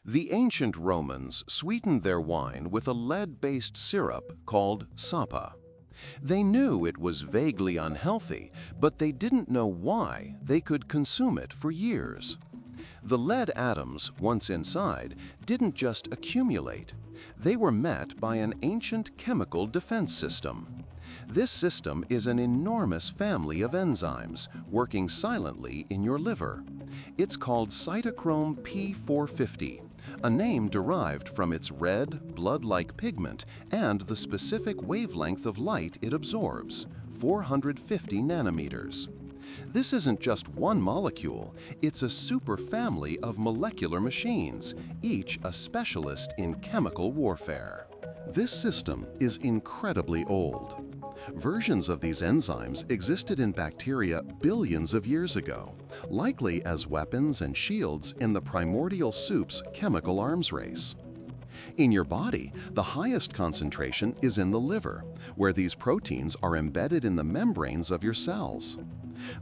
The ancient Romans sweetened their wine with a lead-based syrup called sapa. They knew it was vaguely unhealthy, but they didn't know why they could consume it for years. The lead atoms, once inside, didn't just accumulate. They were met by an ancient chemical defense system. This system is an enormous family of enzymes working silently in your liver. It's called cytochrome P450, a name derived from its red, blood-like pigment and the specific wavelength of light it absorbs, 450 nanometers. This isn't just one molecule, it's a superfamily of molecular machines, each a specialist in chemical warfare. This system is incredibly old. Versions of these enzymes existed in bacteria billions of years ago, likely as weapons and shields in the primordial soup's chemical arms race. In your body, the highest concentration is in the liver, where these proteins are embedded in the membranes of your cells.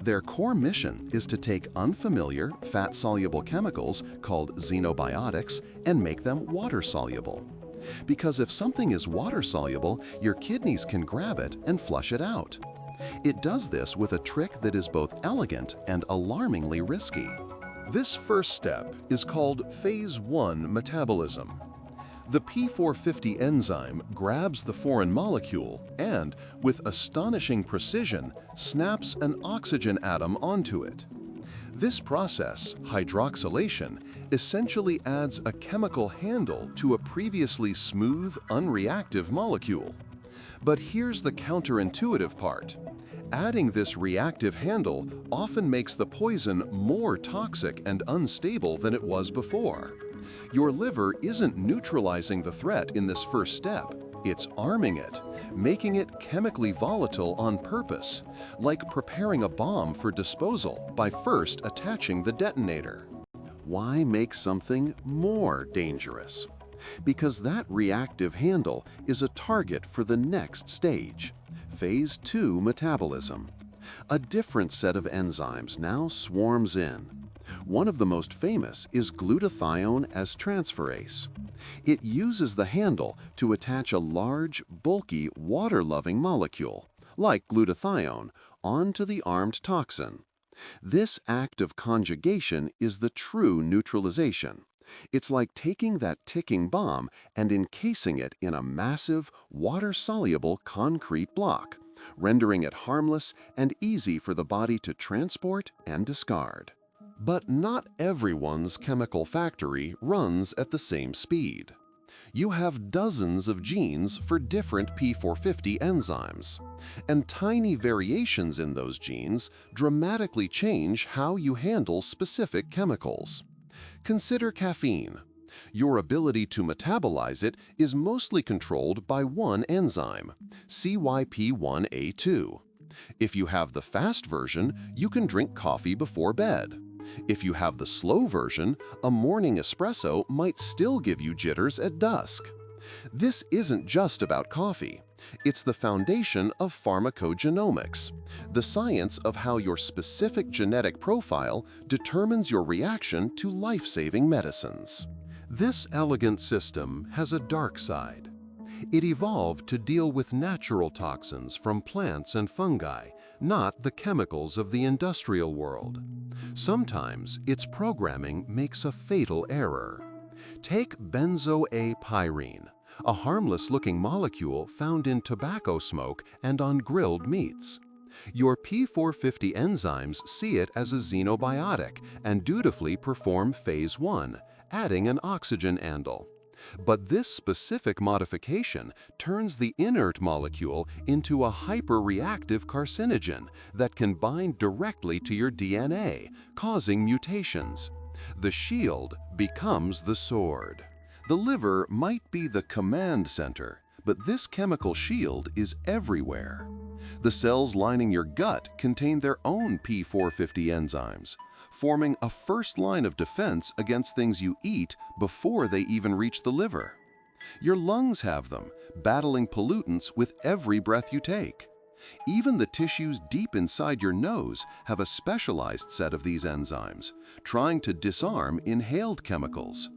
Their core mission is to take unfamiliar, fat-soluble chemicals called xenobiotics and make them water-soluble. Because if something is water-soluble, your kidneys can grab it and flush it out. It does this with a trick that is both elegant and alarmingly risky. This first step is called Phase 1 metabolism. The P450 enzyme grabs the foreign molecule and, with astonishing precision, snaps an oxygen atom onto it. This process, hydroxylation, essentially adds a chemical handle to a previously smooth, unreactive molecule. But here's the counterintuitive part. Adding this reactive handle often makes the poison more toxic and unstable than it was before. Your liver isn't neutralizing the threat in this first step, it's arming it, making it chemically volatile on purpose, like preparing a bomb for disposal by first attaching the detonator. Why make something more dangerous? Because that reactive handle is a target for the next stage, Phase 2 metabolism. A different set of enzymes now swarms in. One of the most famous is glutathione transferase. It uses the handle to attach a large, bulky, water-loving molecule, like glutathione, onto the armed toxin. This act of conjugation is the true neutralization. It's like taking that ticking bomb and encasing it in a massive, water-soluble concrete block, rendering it harmless and easy for the body to transport and discard. But not everyone's chemical factory runs at the same speed. You have dozens of genes for different P450 enzymes, and tiny variations in those genes dramatically change how you handle specific chemicals. Consider caffeine. Your ability to metabolize it is mostly controlled by one enzyme, CYP1A2. If you have the fast version, you can drink coffee before bed. If you have the slow version, a morning espresso might still give you jitters at dusk. This isn't just about coffee. It's the foundation of pharmacogenomics, the science of how your specific genetic profile determines your reaction to life-saving medicines. This elegant system has a dark side. It evolved to deal with natural toxins from plants and fungi, not the chemicals of the industrial world. Sometimes its programming makes a fatal error. Take benzo-A-pyrene, a harmless-looking molecule found in tobacco smoke and on grilled meats. Your P450 enzymes see it as a xenobiotic and dutifully perform Phase 1, adding an oxygen handle. But this specific modification turns the inert molecule into a hyperreactive carcinogen that can bind directly to your DNA, causing mutations. The shield becomes the sword. The liver might be the command center, but this chemical shield is everywhere. The cells lining your gut contain their own P450 enzymes, forming a first line of defense against things you eat before they even reach the liver. Your lungs have them, battling pollutants with every breath you take. Even the tissues deep inside your nose have a specialized set of these enzymes, trying to disarm inhaled chemicals.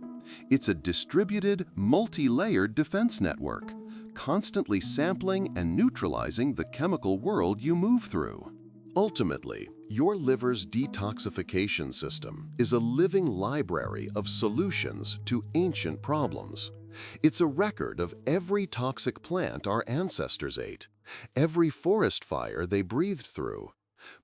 It's a distributed, multi-layered defense network, constantly sampling and neutralizing the chemical world you move through. Ultimately, your liver's detoxification system is a living library of solutions to ancient problems. It's a record of every toxic plant our ancestors ate, every forest fire they breathed through.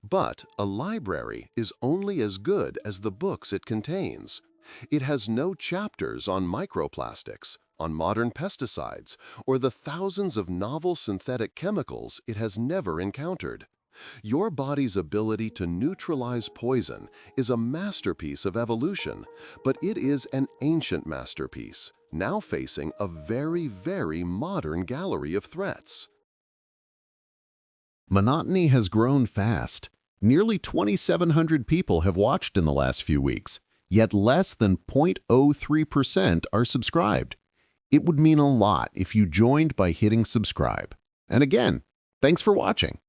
But a library is only as good as the books it contains. It has no chapters on microplastics, on modern pesticides, or the thousands of novel synthetic chemicals it has never encountered. Your body's ability to neutralize poison is a masterpiece of evolution, but it is an ancient masterpiece, now facing a very, very modern gallery of threats. Monotony has grown fast. Nearly 2,700 people have watched in the last few weeks, yet less than 0.03% are subscribed. It would mean a lot if you joined by hitting subscribe. And again, thanks for watching.